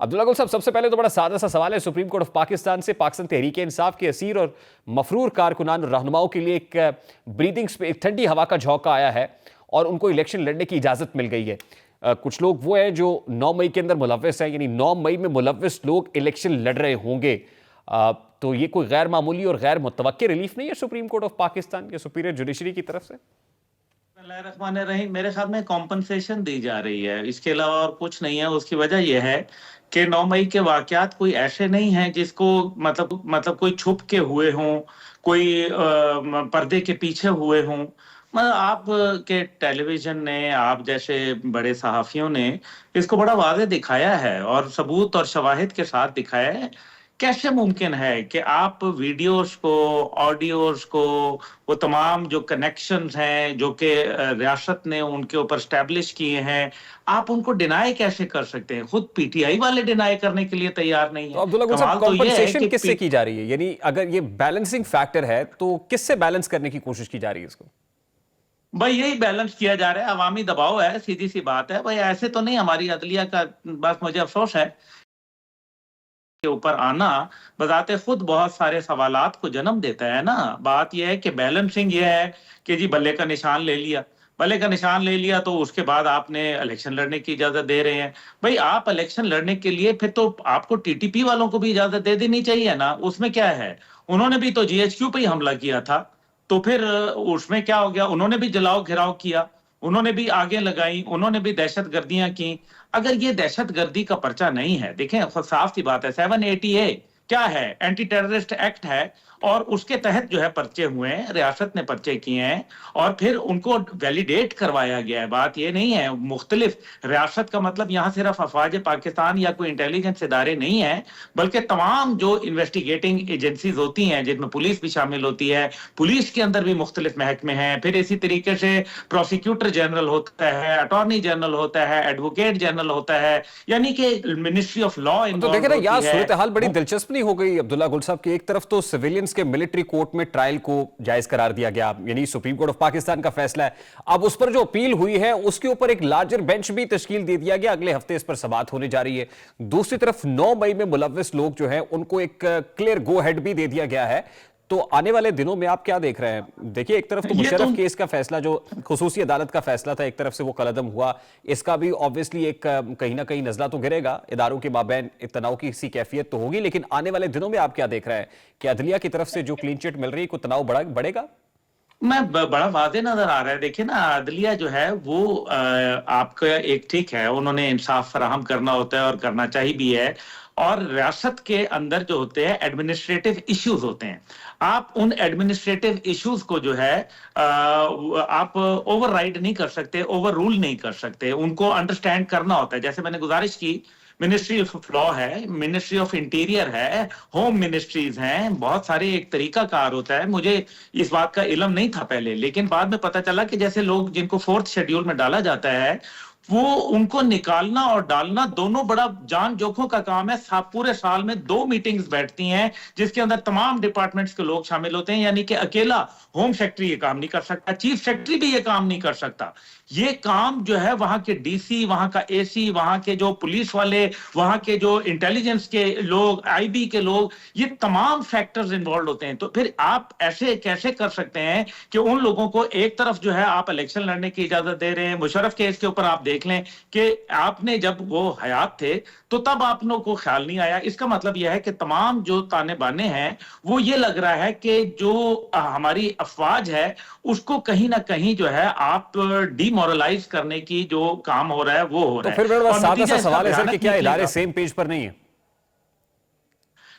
عبداللہ گل صاحب، سب سے پہلے تو بڑا سادہ سا سوال ہے سپریم کورٹ آف پاکستان سے پاکستان تحریک انصاف کے اسیر اور مفرور کارکنان اور رہنماؤں کے لیے ایک بریدنگ ایک ٹھنڈی ہوا کا جھونکا آیا ہے اور ان کو الیکشن لڑنے کی اجازت مل گئی ہے۔ کچھ لوگ وہ ہیں جو 9 مئی کے اندر ملوث ہیں، یعنی 9 مئی میں ملوث لوگ الیکشن لڑ رہے ہوں گے، تو یہ کوئی غیر معمولی اور غیر متوقع ریلیف نہیں ہے سپریم کورٹ آف پاکستان کے سپیریئر جوڈیشری کی طرف سے؟ بسم اللہ الرحمن الرحیم، میرے خیال میں کمپنسیشن دی جا رہی ہے، اس کے علاوہ اور کچھ نہیں ہے۔ اس کی وجہ یہ ہے کہ 9 مئی کے واقعات کوئی ایسے نہیں ہیں جس کو مطلب کوئی چھپ کے ہوئے ہوں، کوئی پردے کے پیچھے ہوئے ہوں۔ آپ کے ٹیلی ویژن نے، آپ جیسے بڑے صحافیوں نے اس کو بڑا واضح دکھایا ہے اور ثبوت اور شواہد کے ساتھ دکھایا ہے۔ کیسے ممکن ہے کہ آپ ویڈیوز کو، آڈیوز کو، وہ تمام جو کنیکشنز ہیں جو کہ ریاست نے ان کے اوپر اسٹیبلش کیے ہیں، آپ ان کو ڈینائی کیسے کر سکتے ہیں؟ خود پی ٹی آئی والے ڈینائی کرنے کے لیے تیار نہیں تو ہیں۔ عبداللہ گل صاحب، کمال تو یہ ہے کمپنسیشن کہ کس سے کی جا رہی ہے؟ یعنی اگر یہ بیلنسنگ فیکٹر ہے تو کس سے بیلنس کرنے کی کوشش کی جا رہی ہے اس کو؟ بھائی یہی بیلنس کیا جا رہا ہے، عوامی دباؤ ہے، سیدھی سی بات ہے۔ بھائی ایسے تو نہیں ہماری عدلیہ کا، بس مجھے افسوس ہے کے اوپر آنا بذات خود بہت سارے سوالات کو جنم دیتا ہے نا۔ بات یہ ہے کہ بیلنسنگ یہ ہے کہ جی بلے کا نشان لے لیا، بلے کا نشان لے لیا تو اس کے بعد آپ نے الیکشن لڑنے کی اجازت دے رہے ہیں۔ بھائی آپ الیکشن لڑنے کے لیے پھر تو آپ کو ٹی ٹی پی والوں کو بھی اجازت دے دینی چاہیے نا۔ اس میں کیا ہے؟ انہوں نے بھی تو جی ایچ کیو پہ ہی حملہ کیا تھا، تو پھر اس میں کیا ہو گیا؟ انہوں نے بھی جلاؤ گھراؤ کیا، انہوں نے بھی آگے لگائی، انہوں نے بھی دہشت گردیاں کی۔ اگر یہ دہشت گردی کا پرچہ نہیں ہے، دیکھیں صاف سی بات ہے، 780A کیا ہے؟ اینٹی ٹیررسٹ ایکٹ ہے، اور اس کے تحت جو ہے پرچے ہوئے ہیں، ریاست نے پرچے کیے ہیں اور پھر ان کو ویلیڈیٹ کروایا گیا ہے۔ بات یہ نہیں ہے مختلف ریاست کا مطلب یہاں صرف افواج پاکستان یا کوئی انٹیلیجنس ادارے نہیں ہیں، بلکہ تمام جو انویسٹیگیٹنگ ایجنسیز ہوتی ہیں جن میں پولیس بھی شامل ہوتی ہے، پولیس کے اندر بھی مختلف محکمے ہیں، پھر اسی طریقے سے پروسیکیوٹر جنرل ہوتا ہے، اٹارنی جنرل ہوتا ہے، ایڈوکیٹ جنرل ہوتا ہے، یعنی کہ منسٹری آف لا تو دیکھیں انوالوڈ نا، یہاں ہوتی ہے۔ صورتحال بڑی دلچسپ نہیں ہو گئی عبداللہ گل صاحب کہ ایک طرف تو سیویلینز کے ملٹری کورٹ میں ٹرائل کو جائز قرار دیا گیا، یعنی سپریم کورٹ آف پاکستان کا فیصلہ ہے، اب اس پر جو اپیل ہوئی ہے اس کے اوپر ایک لارجر بینچ بھی تشکیل دے دیا گیا، اگلے ہفتے اس پر سماعت ہونے جا رہی ہے۔ دوسری طرف 9 مئی میں ملوث لوگ جو ہیں ان کو ایک کلیئر گو ہیڈ بھی دے دیا گیا ہے، تو آنے والے دنوں میں آپ کیا دیکھ رہے ہیں؟ دیکھیے، ایک طرف تو یہ تو مشرف کیس کا فیصلہ جو خصوصی عدالت کا فیصلہ تھا، ایک طرف سے وہ کالعدم ہوا، اس کا بھی آبویسلی ایک کہیں نہ کہیں نزلہ تو گرے گا، اداروں کے مابین تناؤ کی سی کیفیت تو ہوگی، لیکن آنے والے دنوں میں آپ کیا دیکھ رہے ہیں کہ عدلیہ کی طرف سے جو کلین چٹ مل رہی ہے کوئی تناؤ بڑھے گا؟ میں بڑا واضح نظر آ رہا ہے۔ دیکھیں نا، عدلیہ جو ہے وہ آپ کا ایک ٹھیک ہے، انہوں نے انصاف فراہم کرنا ہوتا ہے اور کرنا چاہیے بھی ہے، اور ریاست کے اندر جو ہوتے ہیں ایڈمنسٹریٹو ایشوز ہوتے ہیں، آپ ان ایڈمنسٹریٹو ایشوز کو جو ہے آپ اوور رائڈ نہیں کر سکتے، اوور رول نہیں کر سکتے، ان کو انڈرسٹینڈ کرنا ہوتا ہے۔ جیسے میں نے گزارش کی، منسٹری آف لا ہے، منسٹری آف انٹیریئر ہے، ہوم منسٹریز ہیں، بہت سارے ایک طریقہ کار ہوتا ہے۔ مجھے اس بات کا علم نہیں تھا پہلے، لیکن بعد میں پتا چلا کہ جیسے لوگ جن کو 4تھ شیڈیول میں ڈالا جاتا ہے، وہ ان کو نکالنا اور ڈالنا دونوں بڑا جان جوکھوں کا کام ہے۔ پورے سال میں 2 میٹنگز بیٹھتی ہیں جس کے اندر تمام ڈپارٹمنٹس کے لوگ شامل ہوتے ہیں، یعنی کہ اکیلا ہوم سیکٹری یہ کام نہیں کر سکتا، چیف سیکٹری بھی یہ کام نہیں کر سکتا۔ یہ کام جو ہے وہاں کے ڈی سی، وہاں کا اے سی، وہاں کے جو پولیس والے، وہاں کے جو انٹیلیجنس کے لوگ، آئی بی کے لوگ، یہ تمام فیکٹرز انوالوڈ ہوتے ہیں۔ تو پھر آپ ایسے کیسے کر سکتے ہیں کہ ان لوگوں کو ایک طرف جو ہے آپ الیکشن لڑنے کی اجازت دے رہے ہیں؟ مشرف کیس کے اوپر آپ دیکھ لیں کہ آپ نے جب وہ حیات تھے تو تب آپ لوگوں کو خیال نہیں آیا۔ اس کا مطلب یہ ہے کہ تمام جو تانے بانے ہیں وہ یہ لگ رہا ہے کہ جو ہماری افواج ہے اس کو کہیں نہ کہیں جو ہے آپ ڈی مورلائز کرنے کی جو کام ہو رہا ہے وہ ہو تو رہا ہے، پھر میرے پاس اور سادہ نتیجہ سا اس کا سوال ہے سر کہ بھیانک کیا نکلے ادارے گا۔ سیم پیج پر نہیں ہیں؟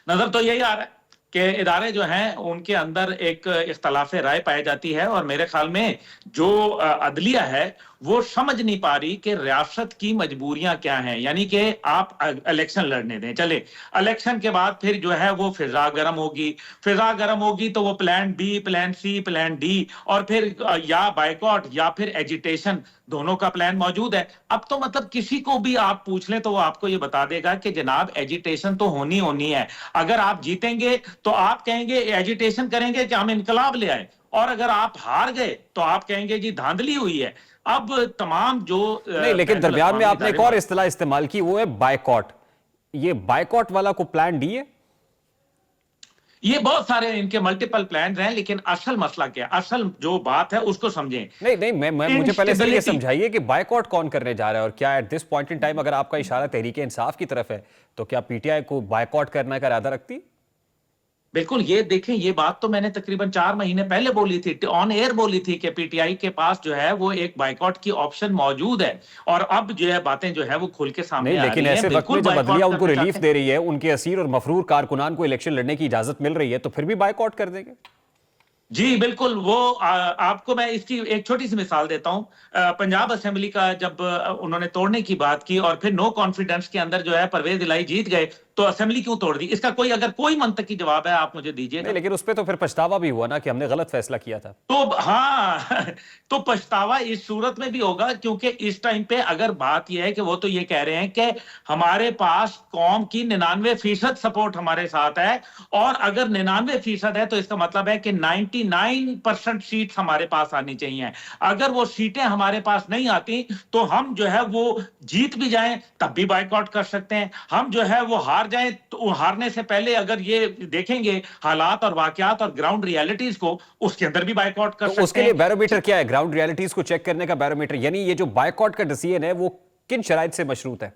نظر تو یہی آ رہا ہے کہ ادارے جو ہیں ان کے اندر ایک اختلاف رائے پائی جاتی ہے، اور میرے خیال میں جو عدلیہ ہے وہ سمجھ نہیں پا رہی کہ ریاست کی مجبوریاں کیا ہیں۔ یعنی کہ آپ الیکشن لڑنے دیں، چلے الیکشن کے بعد پھر جو ہے وہ فضا گرم ہوگی، فضا گرم ہوگی تو وہ plan be, plan C, plan D, اور پھر یا بائیکاٹ یا پھر ایجیٹیشن، دونوں کا پلان موجود ہے۔ اب تو مطلب کسی کو بھی آپ پوچھ لیں تو وہ آپ کو یہ بتا دے گا کہ جناب ایجیٹیشن تو ہونی ہے۔ اگر آپ جیتیں گے تو آپ کہیں گے ایجیٹیشن کریں گے کہ ہم انقلاب لے آئے، اور اگر آپ ہار گئے تو آپ کہیں گے جی دھاندلی ہوئی ہے۔ اب تمام جو نہیں، لیکن بین درمیان میں الاقوامی آپ نے ادارے، ایک اور اصطلاح استعمال کی، وہ ہے بائیکاٹ۔ یہ بائیکاٹ والا کو پلان ڈی ہے؟ یہ بہت سارے ان کے ملٹیپل پلانز ہیں، لیکن اصل مسئلہ کیا ہے، اصل جو بات ہے اس کو سمجھیں۔ نہیں نہیں، مجھے پہلے سے یہ انسٹیبلٹی، سمجھائیے کہ بائیکاٹ کون کرنے جا رہا ہے، اور کیا at this point in time اگر آپ کا اشارہ تحریک انصاف کی طرف ہے تو کیا پی ٹی آئی کو بائیکاٹ کرنے کا ارادہ رکھتی؟ بالکل، یہ دیکھیں، یہ بات تو میں نے تقریباً 4 مہینے پہلے بولی تھی، آن ایئر بولی تھی کہ پی ٹی آئی کے پاس جو ہے وہ ایک بائیکاٹ کی آپشن موجود ہے، اور اب جو ہے باتیں جو ہے وہ کھل کے نہیں، سامنے آ لیکن رہی ہیں۔ ایسے وقت میں بالکل جب عدلیہ بائیکاٹ ان کو کرنا چاہتے ریلیف ہیں۔ دے رہی ہے، ان کے اسیر اور مفرور کارکنان کو الیکشن لڑنے کی اجازت مل رہی ہے، تو پھر بھی بائیکاٹ کر دیں گے؟ جی بالکل، وہ آپ کو میں اس کی ایک چھوٹی سی مثال دیتا ہوں۔ پنجاب اسمبلی کا جب انہوں نے توڑنے کی بات کی اور پھر نو کانفیڈنس کے اندر جو ہے پرویز الہی جیت گئے، تو اسمبلی کیوں توڑ دی؟ اس کا اگر کوئی منطقی جواب ہے آپ مجھے دیجئے نہیں، گا۔ لیکن اس پہ تو پھر پچھتاوا بھی ہوا نا کہ ہم نے غلط فیصلہ کیا تھا۔ تو ہاں تو پچھتاوا اس صورت میں بھی ہوگا، کیونکہ اس ٹائم پہ اگر بات یہ ہے کہ وہ تو یہ کہہ رہے ہیں کہ ہمارے پاس قوم کی 99% سپورٹ ہمارے ساتھ ہے، اور اگر 99% ہے تو اس کا مطلب ہے کہ 99% سیٹس ہمارے پاس آنی چاہیے۔ اگر وہ سیٹیں ہمارے پاس نہیں آتی تو ہم جو ہے وہ جیت بھی جائیں تب بھی بائیکاٹ کر سکتے ہیں، ہم جو ہے وہ ہار جائیں تو ہارنے سے پہلے اگر یہ دیکھیں گے حالات اور واقعات اور گراؤنڈ ریالٹیز کو، اس کے اندر بھی بائیکاٹ کر تو اس سکتے کے لیے ہیں۔ بیرومیٹر کیا ہے؟ گراؤنڈ ریالٹیز کو چیک کرنے کا بیرومیٹر، یعنی یہ جو بائیکاٹ کا ڈیسیژن ہے وہ کن شرائط سے مشروط ہے؟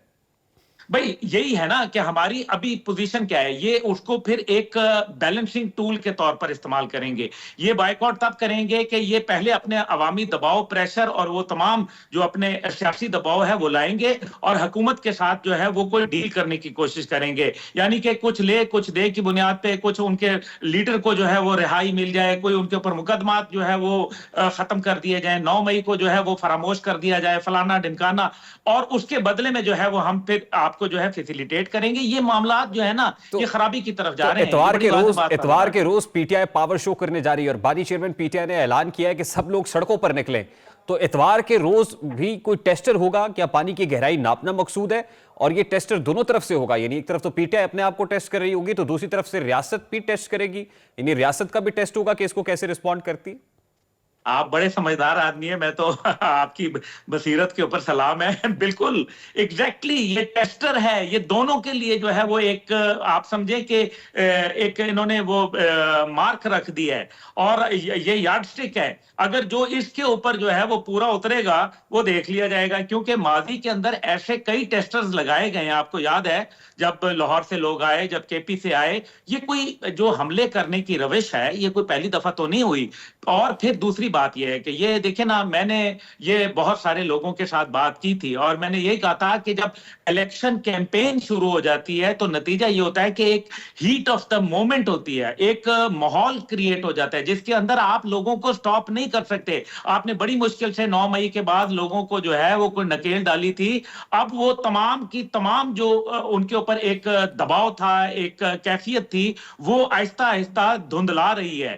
بھئی یہی ہے نا کہ ہماری ابھی پوزیشن کیا ہے، یہ اس کو پھر ایک بیلنسنگ ٹول کے طور پر استعمال کریں گے۔ یہ بائیکاٹ تب کریں گے کہ یہ پہلے اپنے عوامی دباؤ، پریشر اور وہ تمام جو اپنے سیاسی دباؤ ہے وہ لائیں گے، اور حکومت کے ساتھ جو ہے وہ کوئی ڈیل کرنے کی کوشش کریں گے، یعنی کہ کچھ لے کچھ دے کی بنیاد پہ کچھ ان کے لیڈر کو جو ہے وہ رہائی مل جائے، کوئی ان کے اوپر مقدمات جو ہے وہ ختم کر دیے جائیں، 9 مئی کو جو ہے وہ فراموش کر دیا جائے، فلانا ڈمکانا، اور اس کے بدلے میں جو ہے وہ ہم پھر آپ کو جو ہے فیسیلیٹیٹ کریں گے۔ یہ معاملات جو ہے نا یہ خرابی کی طرف تو جا رہے ہیں۔ یہ اتوار بڑی کے واضح روز بات اتوار کے روز P T I power show کرنے جا رہی ہے، اور بانی چیئرمین پی ٹی آئی نے اعلان کیا ہے کہ سب لوگ سڑکوں پر نکلیں، تو اتوار کے روز بھی کوئی ٹیسٹر ہوگا؟ کیا پانی کی گہرائی ناپنا مقصود ہے؟ اور یہ ٹیسٹر دونوں طرف سے ہوگا، یعنی ایک طرف تو پی ٹی آئی اپنے آپ کو ٹیسٹ کر رہی ہوگی، تو دوسری طرف سے ریاست بھی ٹیسٹ کرے گی، یعنی ریاست کا بھی ٹیسٹ ہوگا کہ اس کو کیسے رسپونڈ کرتی؟ آپ بڑے سمجھدار آدمی ہیں، میں تو آپ کی بصیرت کے اوپر سلام ہے۔ بالکل ایگزیکٹلی یہ ٹیسٹر ہے، یہ دونوں کے لیے جو ہے وہ ایک آپ سمجھیں کہ ایک انہوں نے وہ مارک رکھ دی ہے، اور یہ یارڈ سٹک ہے۔ اگر جو اس کے اوپر جو ہے وہ پورا اترے گا وہ دیکھ لیا جائے گا، کیونکہ ماضی کے اندر ایسے کئی ٹیسٹرز لگائے گئے ہیں۔ آپ کو یاد ہے جب لاہور سے لوگ آئے، جب کے پی سے آئے، یہ کوئی جو حملے کرنے کی روش ہے یہ کوئی پہلی دفعہ تو نہیں ہوئی۔ اور پھر دوسری بات یہ ہے کہ یہ دیکھیں نا، میں نے یہ بہت سارے لوگوں کے ساتھ بات کی تھی، اور میں نے یہی کہا تھا کہ جب الیکشن کیمپین شروع ہو جاتی ہے تو نتیجہ یہ ہوتا ہے کہ ایک ہیٹ آف دا مومنٹ ہوتی ہے، ایک ماحول کریٹ ہو جاتا ہے جس کے اندر آپ لوگوں کو سٹاپ نہیں کر سکتے۔ آپ نے بڑی مشکل سے 9 مئی کے بعد لوگوں کو جو ہے وہ کوئی نکیل ڈالی تھی، اب وہ تمام کی تمام جو ان کے اوپر ایک دباؤ تھا، ایک کیفیت تھی، وہ آہستہ آہستہ دھندلا رہی ہے۔